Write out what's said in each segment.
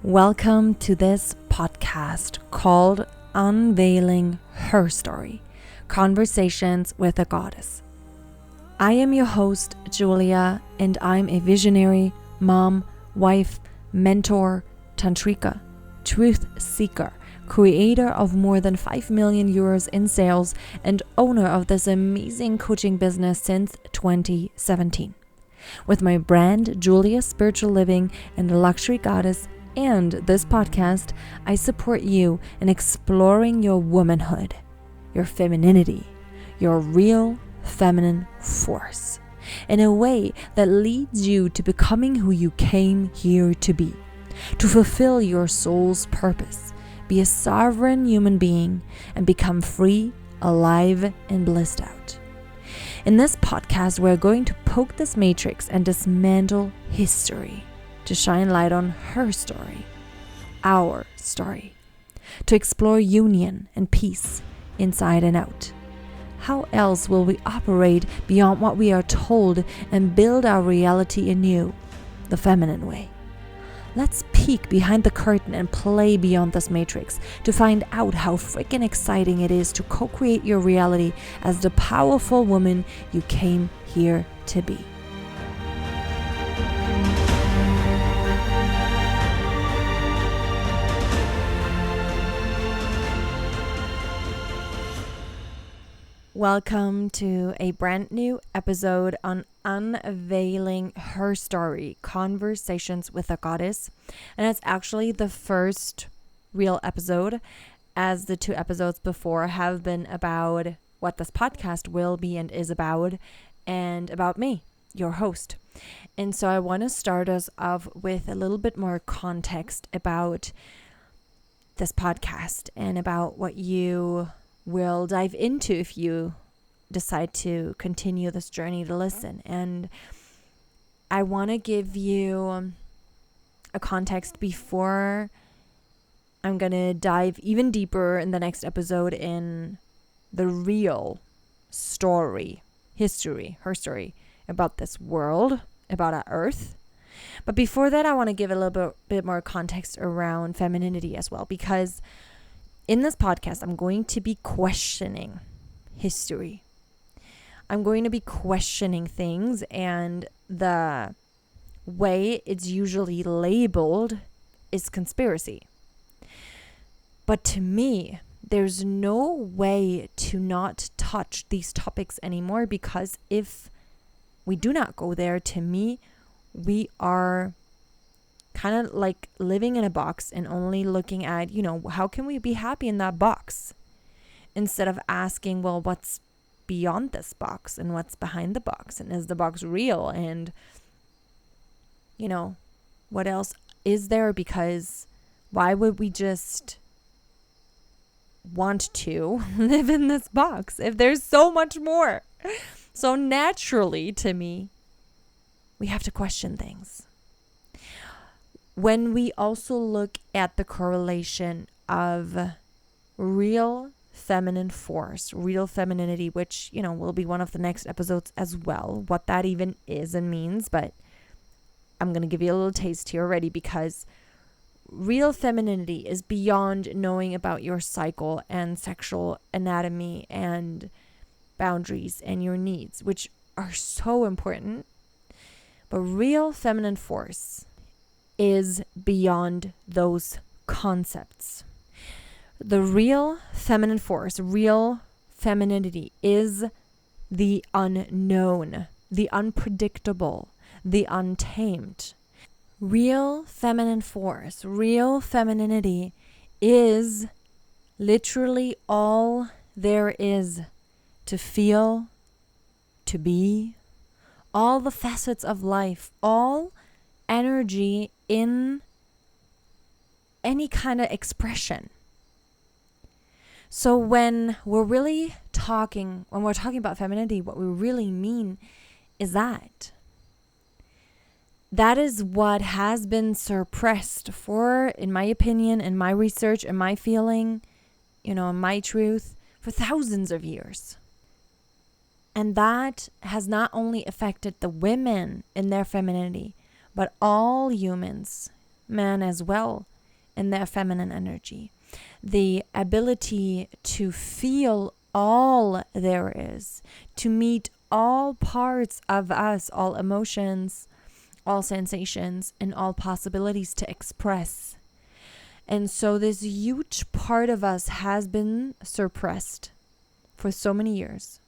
Welcome to this podcast called Unveiling Her Story, Conversations with a Goddess. I am your host, Julia, and I'm a visionary, mom, wife, mentor, tantrika, truth seeker, creator of more than 5 million euros in sales, and owner of this amazing coaching business since 2017. With my brand, Julia Spiritual Living and Luxury Goddess, and this podcast, I support you in exploring your womanhood, your femininity, your real feminine force, in a way that leads you to becoming who you came here to be, to fulfill your soul's purpose, be a sovereign human being, and become free, alive, and blissed out. In this podcast, we're going to poke this matrix and dismantle history, to shine light on her story, our story, to explore union and peace inside and out. How else will we operate beyond what we are told and build our reality anew, the feminine way? Let's peek behind the curtain and play beyond this matrix to find out how freaking exciting it is to co-create your reality as the powerful woman you came here to be. Welcome to a brand new episode on Unveiling Her Story, Conversations with a Goddess. And it's actually the first real episode, as the 2 episodes before have been about what this podcast will be and is about, and about me, your host. And so I want to start us off with a little bit more context about this podcast and about what you will dive into if you decide to continue this journey to listen. And I want to give you a context before I'm going to dive even deeper in the next episode in the real story, history, her story about this world, about our earth. But before that, I want to give a little bit more context around femininity as well, because in this podcast, I'm going to be questioning history. I'm going to be questioning things, and the way it's usually labeled is conspiracy. But to me, there's no way to not touch these topics anymore, because if we do not go there, to me, we are kind of like living in a box and only looking at, how can we be happy in that box? Instead of asking, well, what's beyond this box and what's behind the box? And is the box real? And, what else is there? Because why would we just want to live in this box if there's so much more? So naturally, to me, we have to question things. When we also look at the correlation of real feminine force, real femininity, which, will be one of the next episodes as well, what that even is and means, but I'm going to give you a little taste here already, because real femininity is beyond knowing about your cycle and sexual anatomy and boundaries and your needs, which are so important. But real feminine force is beyond those concepts. The real feminine force, real femininity, is the unknown, the unpredictable, the untamed. Real feminine force, real femininity is literally all there is to feel, to be, all the facets of life, all energy in any kind of expression. So when we're talking about femininity, what we really mean is that is what has been suppressed for, in my opinion, in my research, in my feeling, in my truth, for thousands of years. And that has not only affected the women in their femininity, but all humans, men as well, in their feminine energy. The ability to feel all there is, to meet all parts of us, all emotions, all sensations, and all possibilities to express. And so this huge part of us has been suppressed for so many years.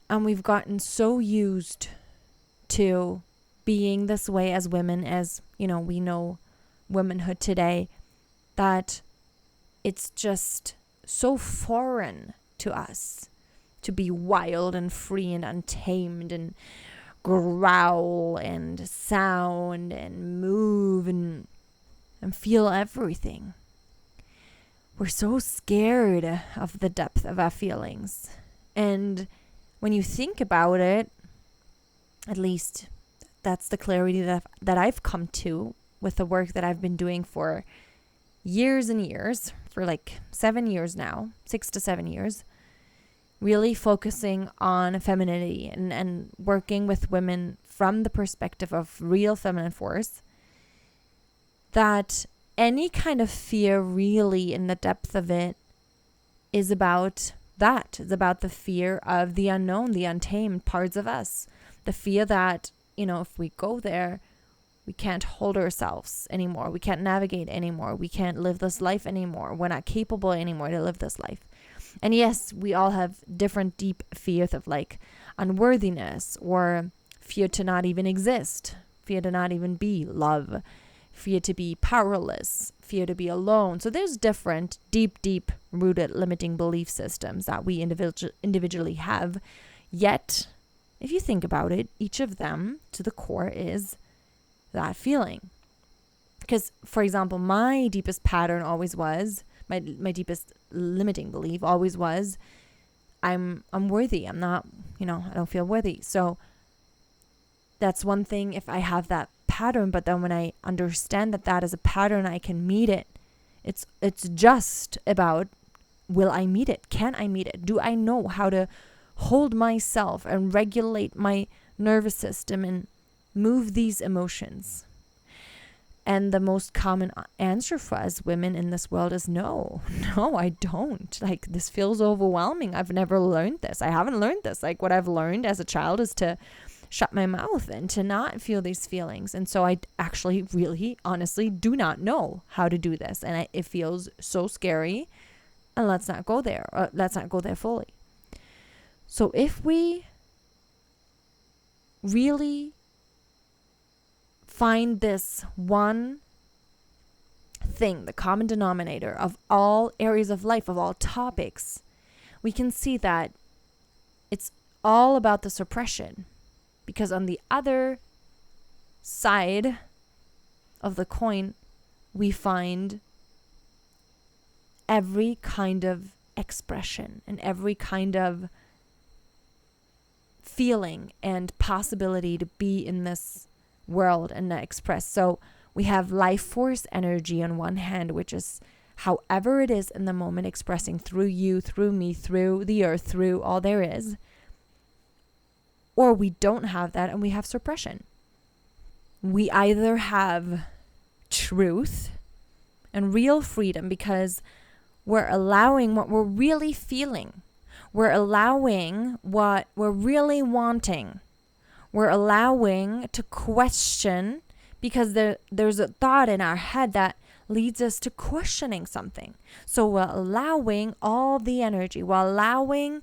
And we've gotten so used to being this way as women, as, you know, we know womanhood today, that it's just so foreign to us to be wild and free and untamed and growl and sound and move and feel everything. We're so scared of the depth of our feelings. And when you think about it, at least that's the clarity that I've come to with the work that I've been doing for years and years, for like 7 years now, 6 to 7 years, really focusing on femininity and working with women from the perspective of real feminine force, that any kind of fear really in the depth of it is about that. It's about the fear of the unknown, the untamed parts of us. The fear that, you know, if we go there, we can't hold ourselves anymore. We can't navigate anymore. We can't live this life anymore. We're not capable anymore to live this life. And yes, we all have different deep fears of like unworthiness, or fear to not even exist, fear to not even be love, fear to be powerless, fear to be alone. So there's different deep rooted limiting belief systems that we individually have. Yet, if you think about it, each of them to the core is that feeling. Because, for example, my deepest pattern always was, my deepest limiting belief always was, I'm worthy. I'm not, I don't feel worthy. So that's one thing if I have that pattern, but then when I understand that is a pattern, I can meet it. It's just about, will I meet it? Can I meet it? Do I know how to hold myself and regulate my nervous system and move these emotions? And the most common answer for us women in this world is no, I don't. Like, this feels overwhelming. I've never learned this. I haven't learned this. Like, what I've learned as a child is to shut my mouth and to not feel these feelings. And so I actually really honestly do not know how to do this. And it feels so scary. And let's not go there. Let's not go there fully. So if we really find this one thing, the common denominator of all areas of life, of all topics, we can see that it's all about the suppression. Because on the other side of the coin, we find every kind of expression and every kind of feeling and possibility to be in this world and express. So we have life force energy on one hand, which is however it is in the moment, expressing through you, through me, through the earth, through all there is. Or we don't have that and we have suppression. We either have truth and real freedom because we're allowing what we're really feeling. We're allowing what we're really wanting. We're allowing to question because there's a thought in our head that leads us to questioning something. So we're allowing all the energy. We're allowing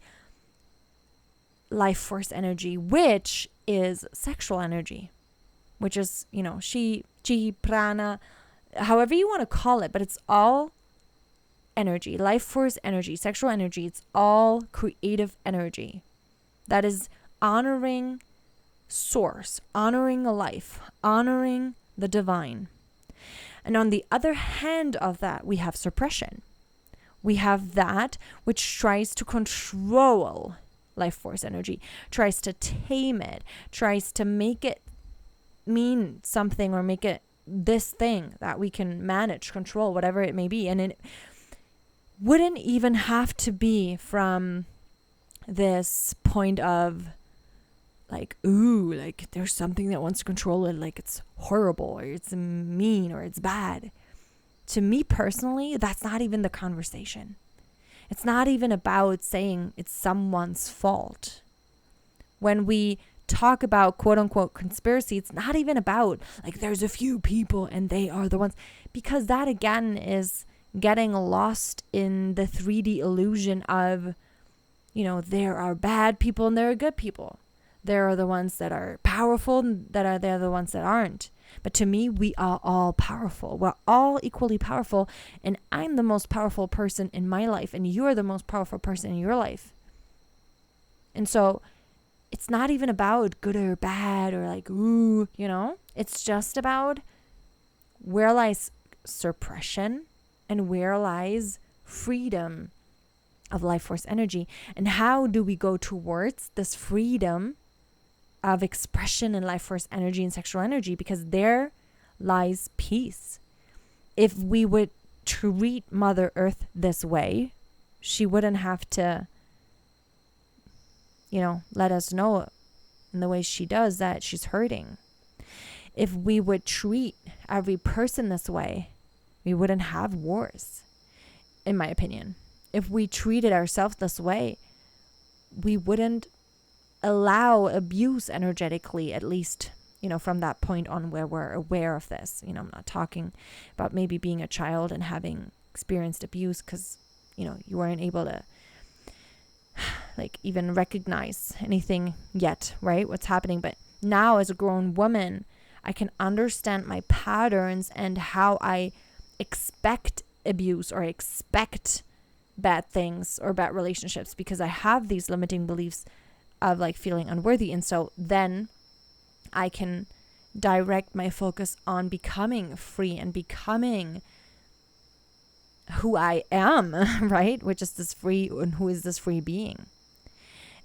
life force energy, which is sexual energy, which is, chi, prana, however you want to call it, but it's all energy, life force energy, sexual energy. It's all creative energy. That is honoring source, honoring life, honoring the divine. And on the other hand of that, we have suppression. We have that which tries to control life force energy, tries to tame it, tries to make it mean something or make it this thing that we can manage, control, whatever it may be. And it wouldn't even have to be from this point of like, ooh, like there's something that wants to control it, like it's horrible or it's mean or it's bad. to me personally, that's not even the conversation. It's not even about saying it's someone's fault. When we talk about quote unquote conspiracy, it's not even about like there's a few people and they are the ones, because that again is getting lost in the 3D illusion of, there are bad people and there are good people. There are the ones that are powerful and they're the ones that aren't. But to me, we are all powerful. We're all equally powerful. And I'm the most powerful person in my life. And you're the most powerful person in your life. And so it's not even about good or bad or like, ooh, It's just about where lies suppression and where lies freedom of life force energy. And how do we go towards this freedom of expression and life force energy and sexual energy? Because there lies peace. If we would treat Mother Earth this way, she wouldn't have to, let us know in the way she does that she's hurting. If we would treat every person this way, we wouldn't have wars, in my opinion. If we treated ourselves this way, we wouldn't allow abuse energetically, at least, from that point on where we're aware of this. I'm not talking about maybe being a child and having experienced abuse because, you weren't able to like even recognize anything yet, right? What's happening. But now as a grown woman, I can understand my patterns and how I expect abuse or expect bad things or bad relationships because I have these limiting beliefs of like feeling unworthy. And so then I can direct my focus on becoming free and becoming who I am, right? Which is this free, and who is this free being?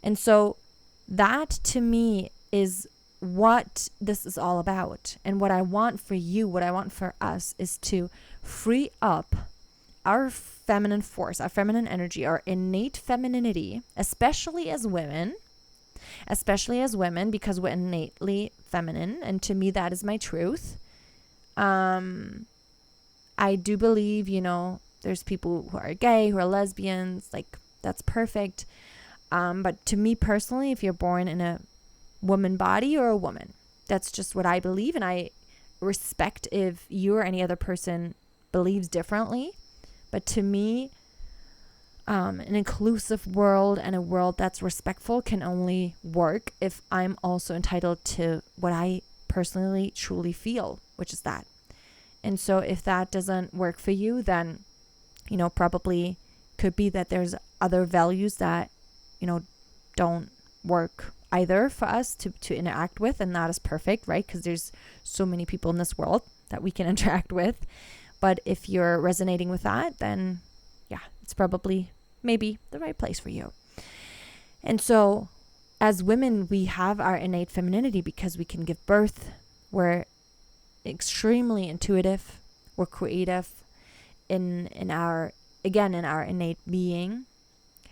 And so that to me is what this is all about. And what I want for you, what I want for us is to free up our feminine force, our feminine energy, our innate femininity, especially as women, because we're innately feminine. And to me, that is my truth. I do believe, there's people who are gay, who are lesbians, like that's perfect. But to me personally, if you're born in a woman body, you're a woman. That's just what I believe. And I respect if you or any other person believes differently. But to me, an inclusive world and a world that's respectful can only work if I'm also entitled to what I personally truly feel, which is that. And so if that doesn't work for you, then, probably could be that there's other values that, don't work either for us to interact with. And that is perfect, right? Because there's so many people in this world that we can interact with. But if you're resonating with that, then yeah, it's probably maybe the right place for you. And so as women, we have our innate femininity because we can give birth. We're extremely intuitive. We're creative in our innate being.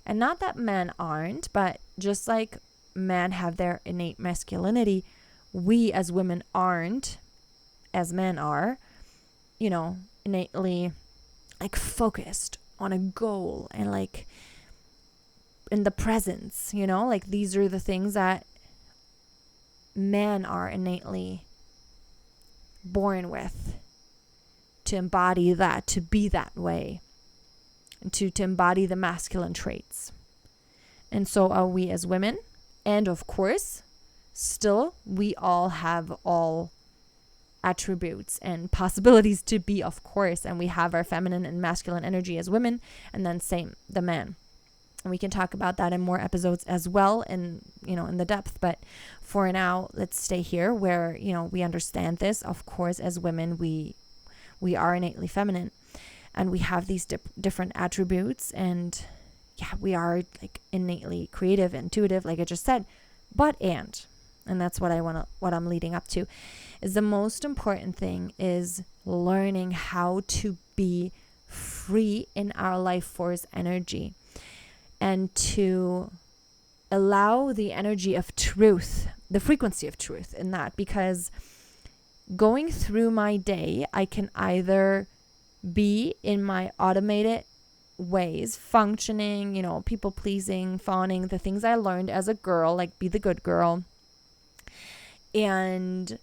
And not that men aren't, but just like men have their innate masculinity, we as women aren't, as men are, innately like focused on a goal and like in the presence, like these are the things that men are innately born with, to embody that, to be that way, and to embody the masculine traits. And so are we as women. And of course, still, we all have all attributes and possibilities to be, of course. And we have our feminine and masculine energy as women, and then same, the man. And we can talk about that in more episodes as well, in the depth. But for now, let's stay here where, we understand this. Of course, as women, we are innately feminine, and we have these different attributes, and yeah, we are like innately creative, intuitive, like I just said. And that's what I'm leading up to, is the most important thing is learning how to be free in our life force energy, and to allow the energy of truth, the frequency of truth in that. Because going through my day, I can either be in my automated ways, functioning, people pleasing, fawning, the things I learned as a girl, like be the good girl, and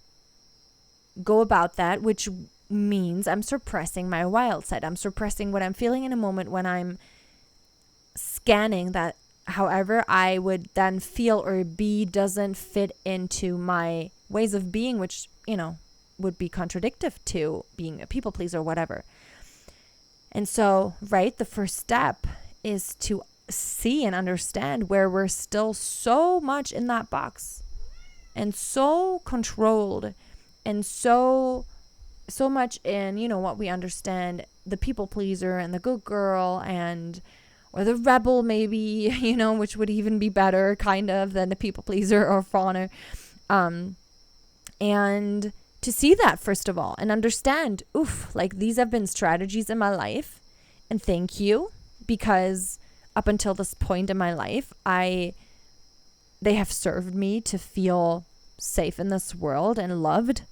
go about that, which means I'm suppressing my wild side. I'm suppressing what I'm feeling in a moment when I'm scanning that however I would then feel or be doesn't fit into my ways of being, which, would be contradictory to being a people pleaser or whatever. And so, right, the first step is to see and understand where we're still so much in that box and so controlled and so much in, what we understand, the people pleaser and the good girl or the rebel maybe, which would even be better kind of than the people pleaser or fawner. And to see that first of all and understand, like these have been strategies in my life, and thank you, because up until this point in my life, they have served me to feel safe in this world and loved.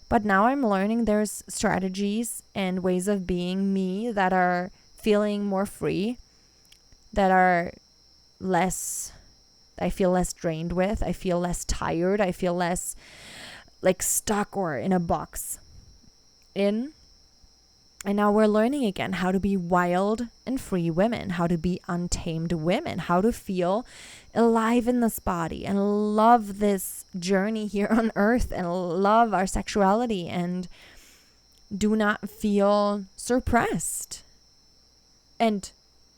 But now I'm learning there's strategies and ways of being me that are feeling more free, that are I feel less drained with, I feel less tired, I feel less like stuck or in a box in. And now we're learning again how to be wild and free women, how to be untamed women, how to feel alive in this body and love this journey here on earth and love our sexuality and do not feel suppressed. And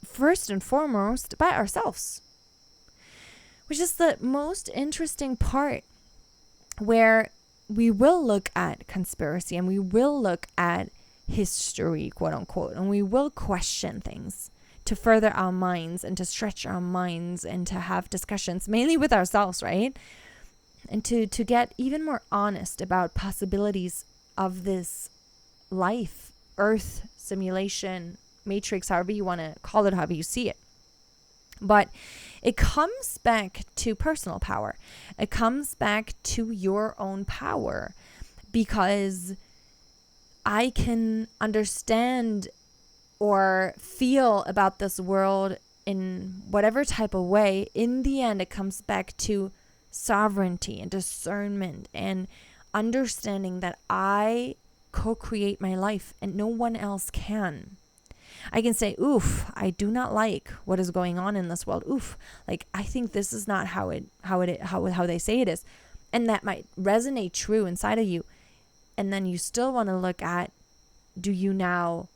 first and foremost, by ourselves, which is the most interesting part, where we will look at conspiracy and we will look at history, quote unquote, and we will question things to further our minds and to stretch our minds and to have discussions mainly with ourselves, right? And to get even more honest about possibilities of this life, earth, simulation, matrix, however you want to call it, however you see it. But it comes back to personal power. It comes back to your own power, because I can understand or feel about this world in whatever type of way. In the end, it comes back to sovereignty and discernment and understanding that I co-create my life and no one else can. I can say, I do not like what is going on in this world. Like I think this is not how they say it is. And that might resonate true inside of you. And then you still want to look at, do you now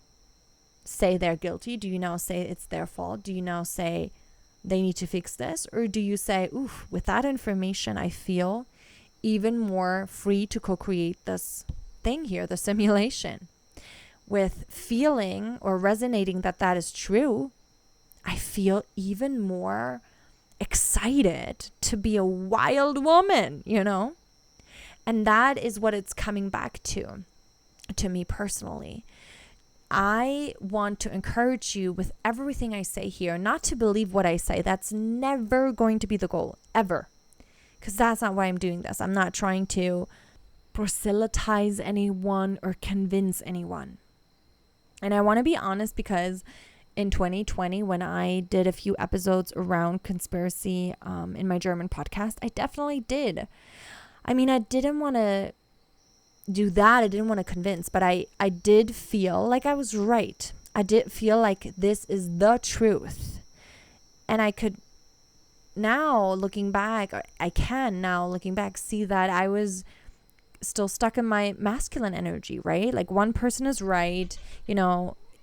say they're guilty? Do you now say it's their fault? Do you now say they need to fix this? Or do you say, with that information, I feel even more free to co-create this thing here, the simulation. With feeling or resonating that is true, I feel even more excited to be a wild woman, And that is what it's coming back to me personally. I want to encourage you with everything I say here, not to believe what I say. That's never going to be the goal, ever. Because that's not why I'm doing this. I'm not trying to proselytize anyone or convince anyone. And I want to be honest, because in 2020, when I did a few episodes around conspiracy in my German podcast, I definitely did. I mean, I didn't want to do that. I didn't want to convince, but I did feel like I was right. I did feel like this is the truth. And I could now, looking back, see that I was still stuck in my masculine energy, right? Like one person is right,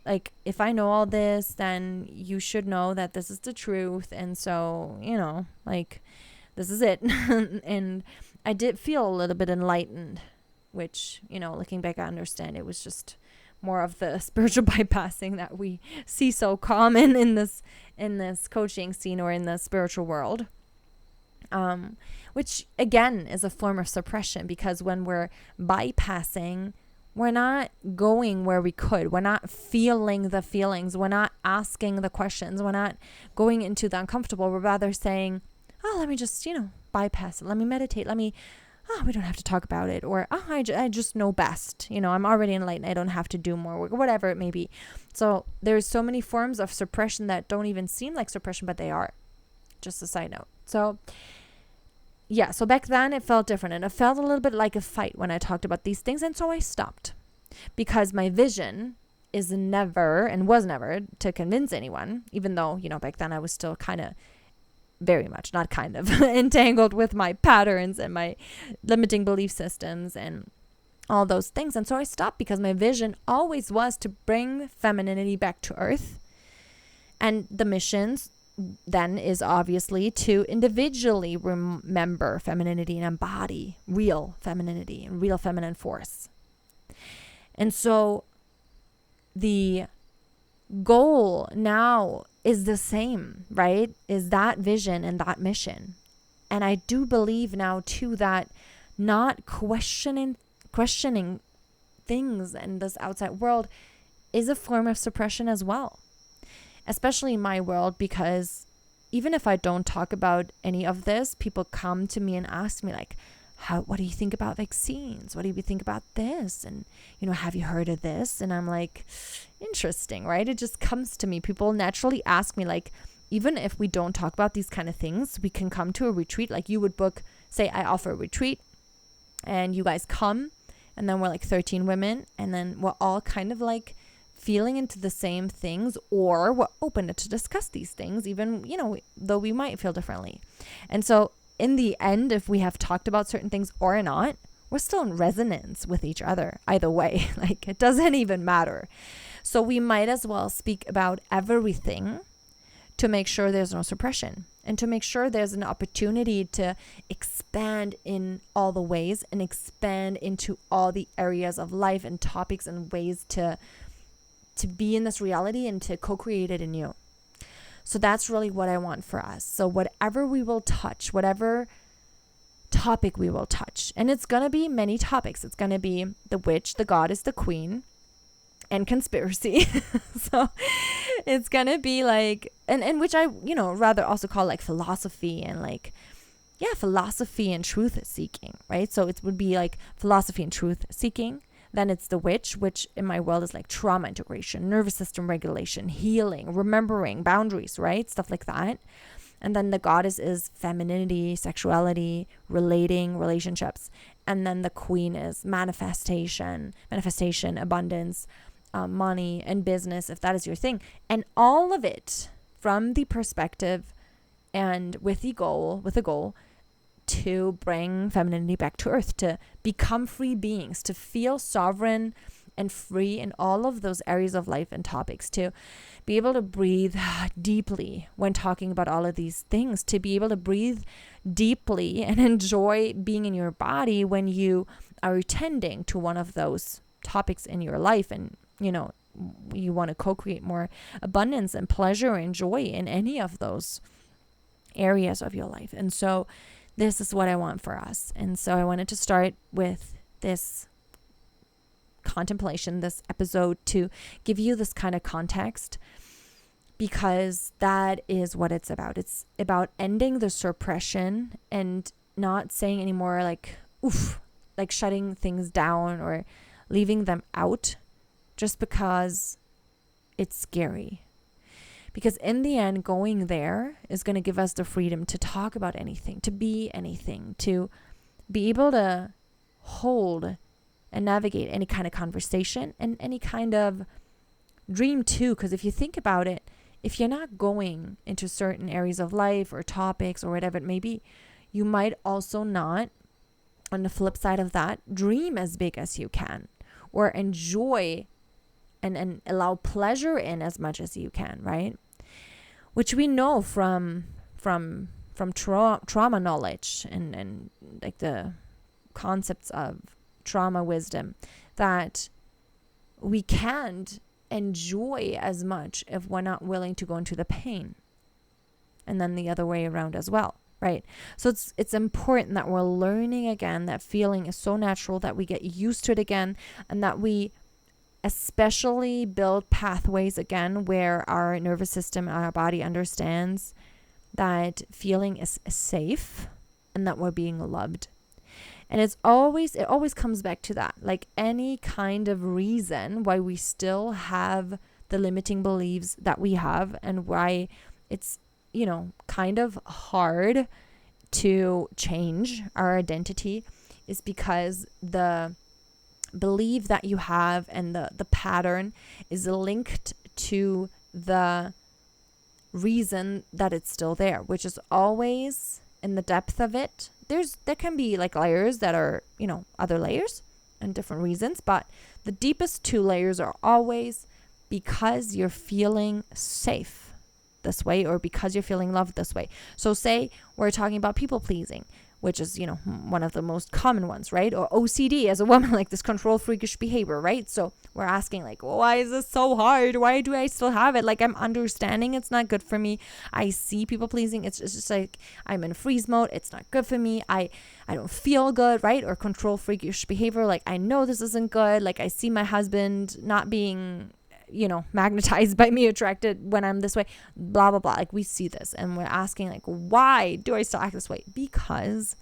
like if I know all this, then you should know that this is the truth. And so, like this is it. And I did feel a little bit enlightened, which, looking back, I understand it was just more of the spiritual bypassing that we see so common in this coaching scene or in the spiritual world. Which again is a form of suppression, because when we're bypassing, we're not going where we could. We're not feeling the feelings. We're not asking the questions. We're not going into the uncomfortable. We're rather saying, let me just, bypass it. Let me meditate. Let me oh, we don't have to talk about it, or oh, I just know best, I'm already enlightened, I don't have to do more work, or whatever it may be. So there's so many forms of suppression that don't even seem like suppression, but they are. Just a side note. So yeah, so back then it felt different, and it felt a little bit like a fight when I talked about these things, and so I stopped, because my vision is never and was never to convince anyone, even though, back then I was still kind of very much, not kind of, entangled with my patterns and my limiting belief systems and all those things. And so I stopped, because my vision always was to bring femininity back to earth. And the missions then is obviously to individually remember femininity and embody real femininity and real feminine force. And so the goal now is the same, right? Is that vision and that mission. And I do believe now too that not questioning things in this outside world is a form of suppression as well. Especially in my world, because even if I don't talk about any of this, people come to me and ask me like, what do you think about vaccines? What do you think about this? And, have you heard of this? And I'm like, interesting, right? It just comes to me. People naturally ask me, like, even if we don't talk about these kind of things, we can come to a retreat. Like you would book, say I offer a retreat and you guys come, and then we're like 13 women, and then we're all kind of like feeling into the same things, or we're open to discuss these things, even, though we might feel differently. And so in the end, if we have talked about certain things or not, we're still in resonance with each other either way. Like it doesn't even matter. So we might as well speak about everything to make sure there's no suppression, and to make sure there's an opportunity to expand in all the ways and expand into all the areas of life and topics and ways to be in this reality and to co-create it anew. So that's really what I want for us. So whatever we will touch, whatever topic we will touch, and it's going to be many topics. It's going to be the witch, the goddess, the queen, and conspiracy. So it's going to be like, and which I, rather also call like philosophy and like, philosophy and truth seeking, right? So it would be like philosophy and truth seeking. Then it's the witch, which in my world is like trauma integration, nervous system regulation, healing, remembering, boundaries, right? Stuff like that. And then the goddess is femininity, sexuality, relating, relationships. And then the queen is manifestation, abundance, money, and business, if that is your thing. And all of it from the perspective and with a goal to bring femininity back to earth, to become free beings, to feel sovereign and free in all of those areas of life and topics, to be able to breathe deeply when talking about all of these things, to be able to breathe deeply and enjoy being in your body when you are attending to one of those topics in your life, and you want to co-create more abundance and pleasure and joy in any of those areas of your life. And so this is what I want for us. And so I wanted to start with this contemplation, this episode, to give you this kind of context, because that is what it's about. It's about ending the suppression and not saying anymore like, oof, like shutting things down or leaving them out just because it's scary. Because in the end, going there is going to give us the freedom to talk about anything, to be anything, to be able to hold and navigate any kind of conversation and any kind of dream too. Because if you think about it, if you're not going into certain areas of life or topics or whatever it may be, you might also not, on the flip side of that, dream as big as you can, or enjoy and allow pleasure in as much as you can, right? Which we know from trauma knowledge and like the concepts of trauma wisdom, that we can't enjoy as much if we're not willing to go into the pain. And then the other way around as well, right? So it's important that we're learning again, that feeling is so natural, that we get used to it again, and that we especially build pathways again where our nervous system and our body understands that feeling is safe and that we're being loved. And it always comes back to that, like any kind of reason why we still have the limiting beliefs that we have, and why it's, kind of hard to change our identity, is because the belief that you have and the pattern is linked to the reason that it's still there, which is always in the depth of it. There can be like layers that are, other layers and different reasons, but the deepest two layers are always because you're feeling safe this way, or because you're feeling loved this way. So say we're talking about people pleasing, which is, one of the most common ones, right? Or OCD as a woman, like this control freakish behavior, right? So we're asking like, why is this so hard? Why do I still have it? Like, I'm understanding it's not good for me. I see people pleasing. It's just like, I'm in freeze mode. It's not good for me. I don't feel good, right? Or control freakish behavior. Like, I know this isn't good. Like, I see my husband not being, magnetized by me, attracted when I'm this way, blah, blah, blah. Like, we see this and we're asking like, why do I still act this way? Because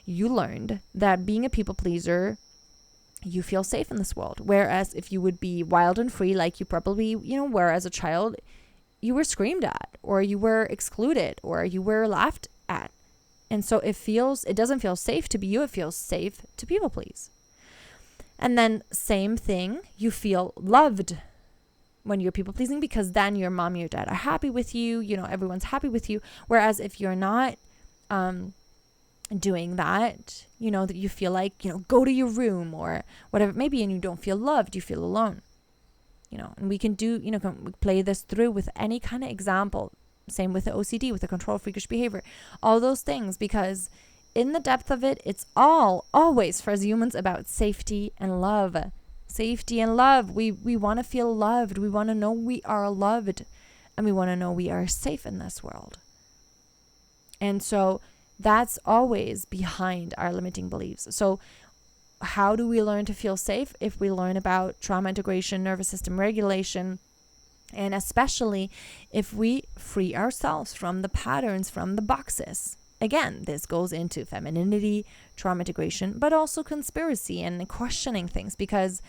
you learned that being a people pleaser, you feel safe in this world. Whereas if you would be wild and free, like you probably, were as a child, you were screamed at, or you were excluded, or you were laughed at. And so it doesn't feel safe to be you. It feels safe to people please. And then same thing, you feel loved when you're people pleasing, because then your mom, your dad are happy with you, everyone's happy with you. Whereas if you're not doing that, that you feel like, go to your room or whatever, maybe, and you don't feel loved, you feel alone, and we can play this through with any kind of example. Same with the OCD, with the control freakish behavior, all those things, because in the depth of it, it's always for us humans about safety and love. Safety and love. We want to feel loved. We want to know we are loved, and we want to know we are safe in this world. And so that's always behind our limiting beliefs. So how do we learn to feel safe? If we learn about trauma integration, nervous system regulation, and especially if we free ourselves from the patterns, from the boxes. Again, this goes into femininity, trauma integration, but also conspiracy and questioning things, because,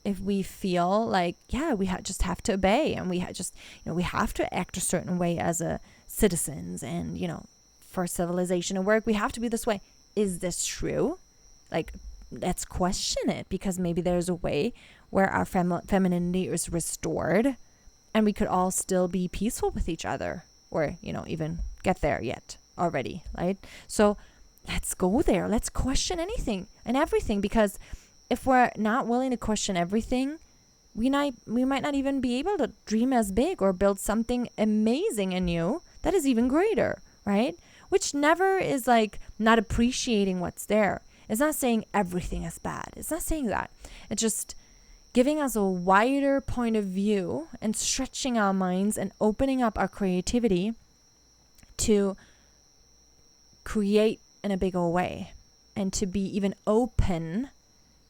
if we feel like, we just have to obey, and we we have to act a certain way as a citizens, and, for civilization and work, we have to be this way. Is this true? Like, let's question it, because maybe there's a way where our femininity is restored, and we could all still be peaceful with each other, or, even get there yet already, right? So let's go there. Let's question anything and everything, because if we're not willing to question everything, we might not even be able to dream as big or build something amazing and new that is even greater, right? Which never is like not appreciating what's there. It's not saying everything is bad. It's not saying that. It's just giving us a wider point of view and stretching our minds and opening up our creativity to create in a bigger way, and to be even open,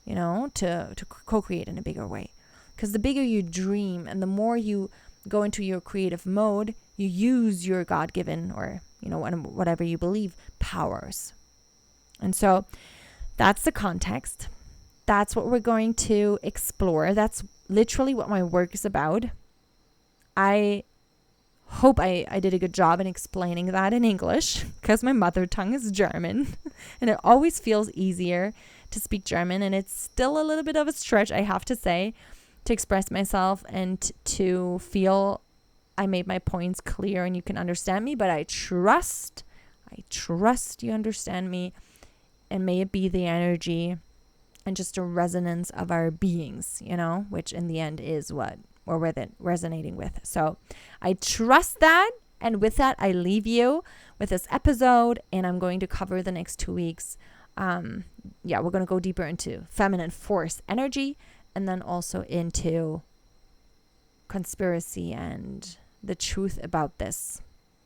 to co-create in a bigger way. Because the bigger you dream and the more you go into your creative mode, you use your God-given, or, whatever you believe, powers. And so that's the context. That's what we're going to explore. That's literally what my work is about. I hope I did a good job in explaining that in English, because my mother tongue is German and it always feels easier to speak German, and it's still a little bit of a stretch, I have to say, to express myself and to feel I made my points clear and you can understand me. But I trust you understand me, and may it be the energy and just a resonance of our beings, which in the end is what we're resonating with. So I trust that. And with that, I leave you with this episode, and I'm going to cover the next 2 weeks. We're going to go deeper into feminine force energy, and then also into conspiracy and the truth about this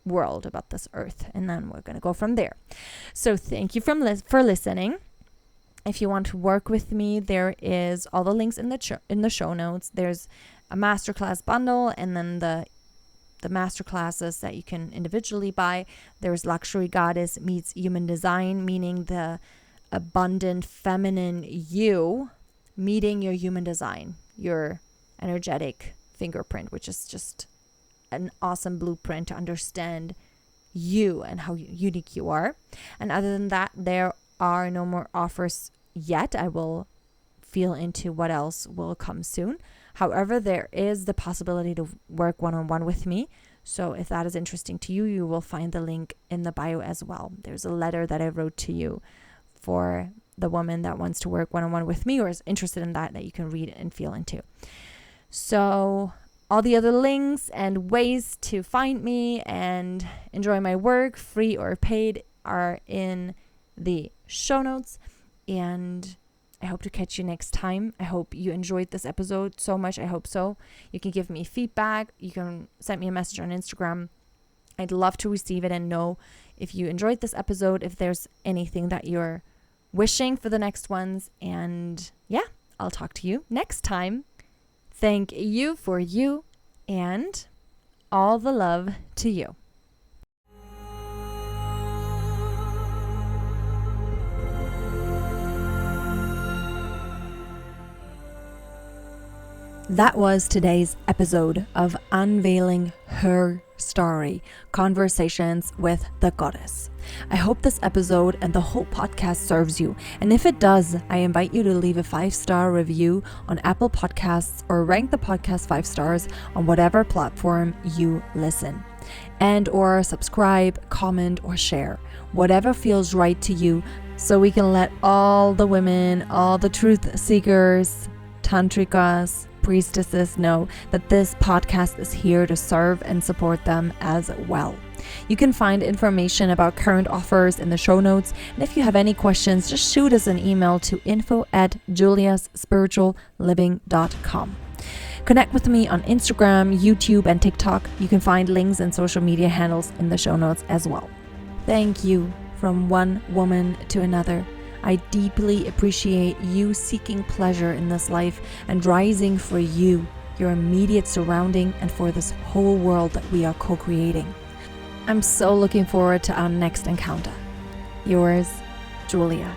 world, about this earth. And then we're going to go from there. So thank you for listening. If you want to work with me, there is all the links in the show notes. There's a masterclass bundle, and then the masterclasses that you can individually buy. There's Luxury Goddess meets Human Design, meaning the abundant feminine you meeting your human design, your energetic fingerprint, which is just an awesome blueprint to understand you and how unique you are. And other than that, there are no more offers yet. I will feel into what else will come soon. However, there is the possibility to work one-on-one with me. So if that is interesting to you, you will find the link in the bio as well. There's a letter that I wrote to you for the woman that wants to work one-on-one with me or is interested in that you can read and feel into. So all the other links and ways to find me and enjoy my work, free or paid, are in the show notes. And I hope to catch you next time. I hope you enjoyed this episode so much. I hope so. You can give me feedback. You can send me a message on Instagram. I'd love to receive it and know if you enjoyed this episode, if there's anything that you're wishing for the next ones. And yeah, I'll talk to you next time. Thank you for you, and all the love to you. That was today's episode of Unveiling Her Story, Conversations with the Goddess. I hope this episode and the whole podcast serves you. And if it does, I invite you to leave a 5-star review on Apple Podcasts or rank the podcast 5 stars on whatever platform you listen. And or subscribe, comment, or share, whatever feels right to you, so we can let all the women, all the truth seekers, tantrikas, priestesses know that this podcast is here to serve and support them as well. You can find information about current offers in the show notes. And if you have any questions, just shoot us an email to info@juliaspiritualliving.com. Connect with me on Instagram, YouTube, and TikTok. You can find links and social media handles in the show notes as well. Thank you from one woman to another. I deeply appreciate you seeking pleasure in this life and rising for you, your immediate surrounding, and for this whole world that we are co-creating. I'm so looking forward to our next encounter. Yours, Julia.